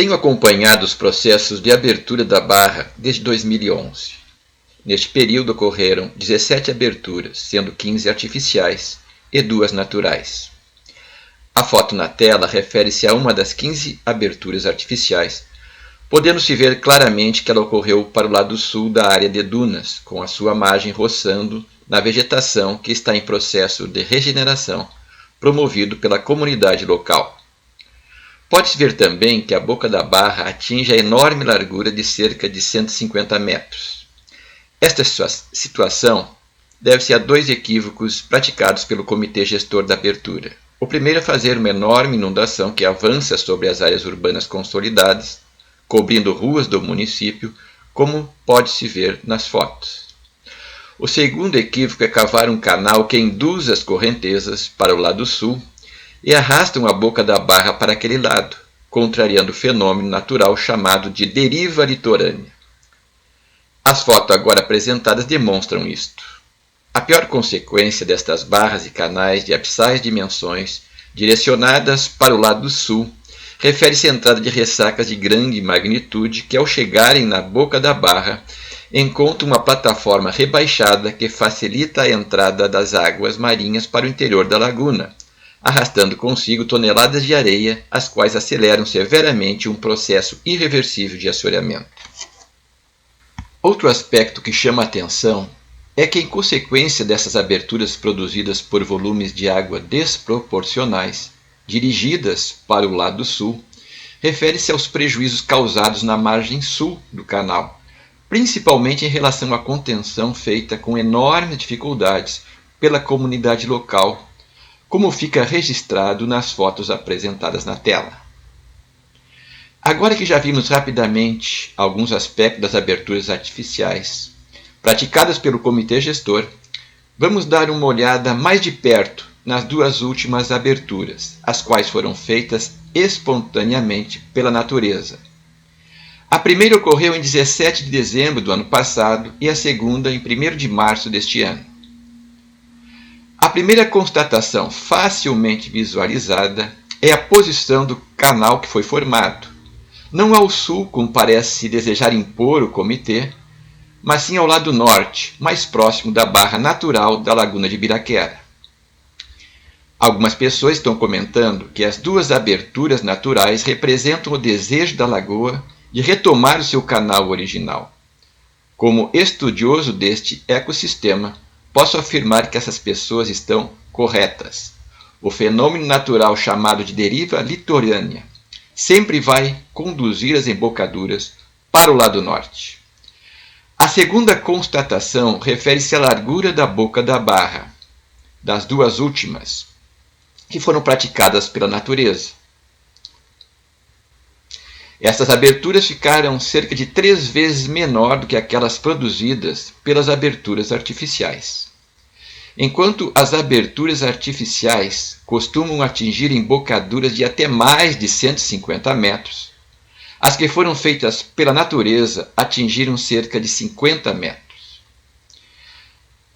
Tenho acompanhado os processos de abertura da barra desde 2011. Neste período ocorreram 17 aberturas, sendo 15 artificiais e 2 naturais. A foto na tela refere-se a uma das 15 aberturas artificiais, podendo-se ver claramente que ela ocorreu para o lado sul da área de dunas, com a sua margem roçando na vegetação que está em processo de regeneração, promovido pela comunidade local. Pode-se ver também que a boca da barra atinge a enorme largura de cerca de 150 metros. Esta situação deve-se a 2 equívocos praticados pelo comitê gestor da abertura. O primeiro é fazer uma enorme inundação que avança sobre as áreas urbanas consolidadas, cobrindo ruas do município, como pode-se ver nas fotos. O segundo equívoco é cavar um canal que induz as correntezas para o lado sul e arrastam a boca da barra para aquele lado, contrariando o fenômeno natural chamado de deriva litorânea. As fotos agora apresentadas demonstram isto. A pior consequência destas barras e canais de abissais dimensões, direcionadas para o lado sul, refere-se à entrada de ressacas de grande magnitude que, ao chegarem na boca da barra, encontram uma plataforma rebaixada que facilita a entrada das águas marinhas para o interior da laguna, arrastando consigo toneladas de areia, as quais aceleram severamente um processo irreversível de assoreamento. Outro aspecto que chama a atenção é que, em consequência dessas aberturas produzidas por volumes de água desproporcionais, dirigidas para o lado sul, refere-se aos prejuízos causados na margem sul do canal, principalmente em relação à contenção feita com enormes dificuldades pela comunidade local, como fica registrado nas fotos apresentadas na tela. Agora que já vimos rapidamente alguns aspectos das aberturas artificiais praticadas pelo comitê gestor, vamos dar uma olhada mais de perto nas 2 últimas aberturas, as quais foram feitas espontaneamente pela natureza. A primeira ocorreu em 17 de dezembro do ano passado e a segunda em 1º de março deste ano. A primeira constatação facilmente visualizada é a posição do canal que foi formado, não ao sul, como parece desejar impor o comitê, mas sim ao lado norte, mais próximo da barra natural da Laguna de Ibiraquera. Algumas pessoas estão comentando que as 2 aberturas naturais representam o desejo da lagoa de retomar o seu canal original. Como estudioso deste ecossistema, posso afirmar que essas pessoas estão corretas. O fenômeno natural chamado de deriva litorânea sempre vai conduzir as embocaduras para o lado norte. A segunda constatação refere-se à largura da boca da barra, das 2 últimas, que foram praticadas pela natureza. Estas aberturas ficaram cerca de 3 vezes menor do que aquelas produzidas pelas aberturas artificiais. Enquanto as aberturas artificiais costumam atingir embocaduras de até mais de 150 metros, as que foram feitas pela natureza atingiram cerca de 50 metros.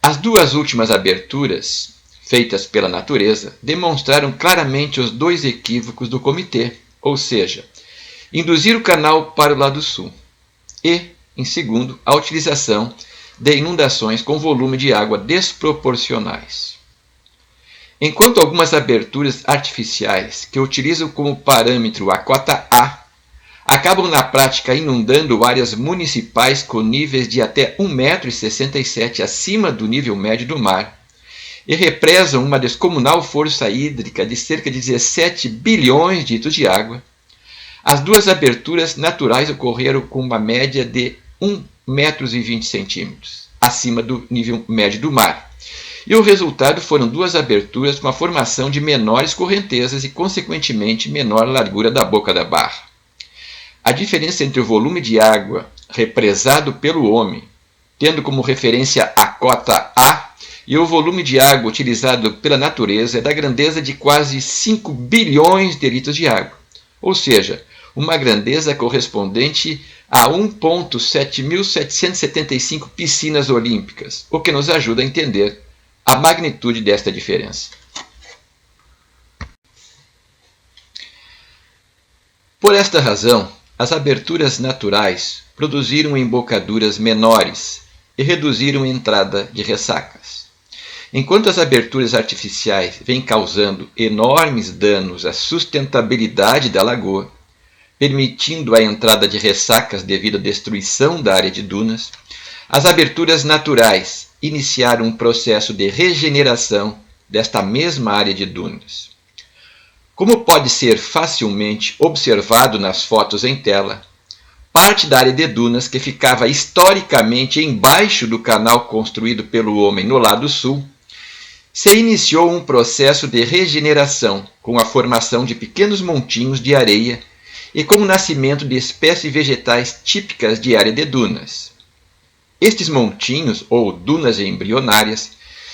As 2 últimas aberturas, feitas pela natureza, demonstraram claramente os 2 equívocos do comitê, ou seja, induzir o canal para o lado sul e, em segundo, a utilização de inundações com volume de água desproporcionais. Enquanto algumas aberturas artificiais, que utilizam como parâmetro a cota A, acabam na prática inundando áreas municipais com níveis de até 1,67 m acima do nível médio do mar e represam uma descomunal força hídrica de cerca de 17 bilhões de litros de água, as 2 aberturas naturais ocorreram com uma média de 1,20 m acima do nível médio do mar. E o resultado foram 2 aberturas com a formação de menores correntezas e, consequentemente, menor largura da boca da barra. A diferença entre o volume de água represado pelo homem, tendo como referência a cota A, e o volume de água utilizado pela natureza é da grandeza de quase 5 bilhões de litros de água, ou seja, uma grandeza correspondente a 1,7775 piscinas olímpicas, o que nos ajuda a entender a magnitude desta diferença. Por esta razão, as aberturas naturais produziram embocaduras menores e reduziram a entrada de ressacas. Enquanto as aberturas artificiais vêm causando enormes danos à sustentabilidade da lagoa, permitindo a entrada de ressacas devido à destruição da área de dunas, as aberturas naturais iniciaram um processo de regeneração desta mesma área de dunas. Como pode ser facilmente observado nas fotos em tela, parte da área de dunas que ficava historicamente embaixo do canal construído pelo homem no lado sul, se iniciou um processo de regeneração com a formação de pequenos montinhos de areia e com o nascimento de espécies vegetais típicas de área de dunas. Estes montinhos, ou dunas embrionárias,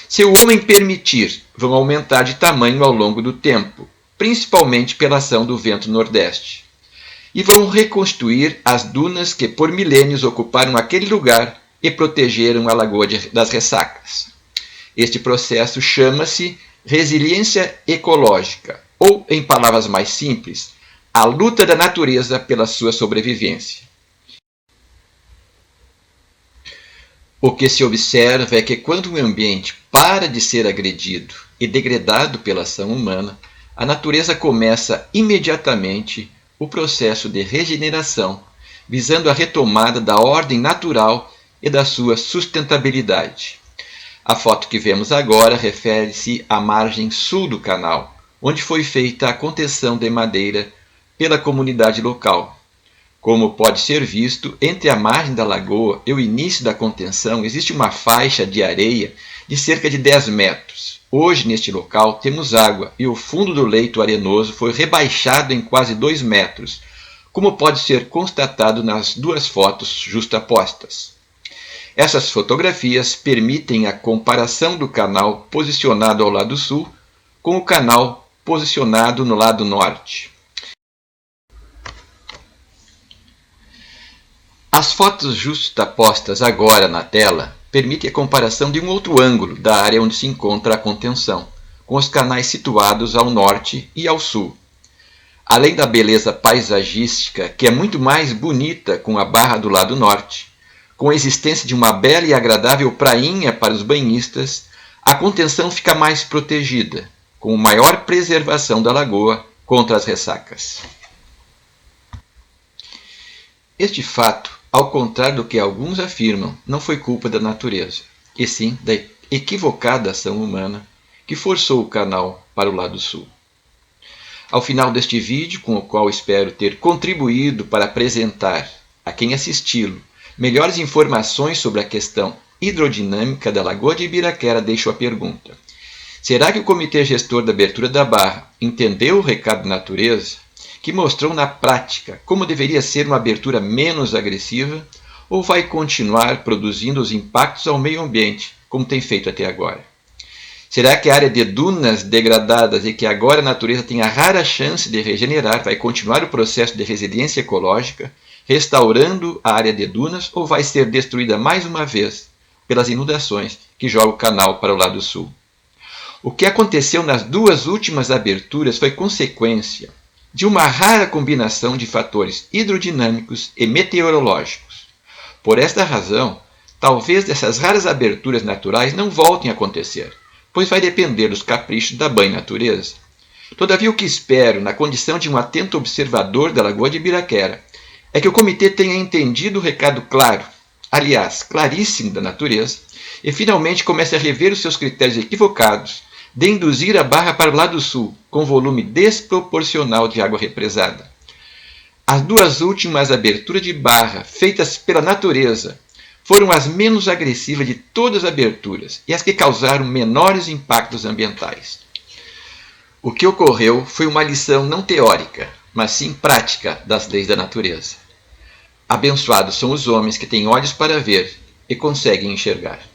se o homem permitir, vão aumentar de tamanho ao longo do tempo, principalmente pela ação do vento nordeste, e vão reconstruir as dunas que por milênios ocuparam aquele lugar e protegeram a Lagoa das Ressacas. Este processo chama-se resiliência ecológica, ou, em palavras mais simples, a luta da natureza pela sua sobrevivência. O que se observa é que quando o ambiente para de ser agredido e degradado pela ação humana, a natureza começa imediatamente o processo de regeneração, visando a retomada da ordem natural e da sua sustentabilidade. A foto que vemos agora refere-se à margem sul do canal, onde foi feita a contenção de madeira pela comunidade local. Como pode ser visto, entre a margem da lagoa e o início da contenção existe uma faixa de areia de cerca de 10 metros. Hoje, neste local, temos água e o fundo do leito arenoso foi rebaixado em quase 2 metros, como pode ser constatado nas duas fotos justapostas. Essas fotografias permitem a comparação do canal posicionado ao lado sul com o canal posicionado no lado norte. As fotos justapostas agora na tela permitem a comparação de um outro ângulo da área onde se encontra a contenção, com os canais situados ao norte e ao sul. Além da beleza paisagística, que é muito mais bonita com a barra do lado norte, com a existência de uma bela e agradável prainha para os banhistas, a contenção fica mais protegida, com maior preservação da lagoa contra as ressacas. Este fato, ao contrário do que alguns afirmam, não foi culpa da natureza, e sim da equivocada ação humana que forçou o canal para o lado sul. Ao final deste vídeo, com o qual espero ter contribuído para apresentar a quem assisti-lo melhores informações sobre a questão hidrodinâmica da Lagoa de Ibiraquera, deixo a pergunta: será que o Comitê Gestor da Abertura da Barra entendeu o recado da natureza, que mostrou na prática como deveria ser uma abertura menos agressiva, ou vai continuar produzindo os impactos ao meio ambiente, como tem feito até agora? Será que a área de dunas degradadas e que agora a natureza tem a rara chance de regenerar vai continuar o processo de resiliência ecológica, restaurando a área de dunas, ou vai ser destruída mais uma vez pelas inundações que jogam o canal para o lado sul? O que aconteceu nas duas últimas aberturas foi consequência de uma rara combinação de fatores hidrodinâmicos e meteorológicos. Por esta razão, talvez essas raras aberturas naturais não voltem a acontecer, pois vai depender dos caprichos da mãe natureza. Todavia, o que espero, na condição de um atento observador da Lagoa de Ibiraquera, é que o comitê tenha entendido o recado claro, aliás, claríssimo da natureza, e finalmente comece a rever os seus critérios equivocados de induzir a barra para o lado sul, com volume desproporcional de água represada. As duas últimas aberturas de barra feitas pela natureza foram as menos agressivas de todas as aberturas e as que causaram menores impactos ambientais. O que ocorreu foi uma lição não teórica, mas sim prática das leis da natureza. Abençoados são os homens que têm olhos para ver e conseguem enxergar.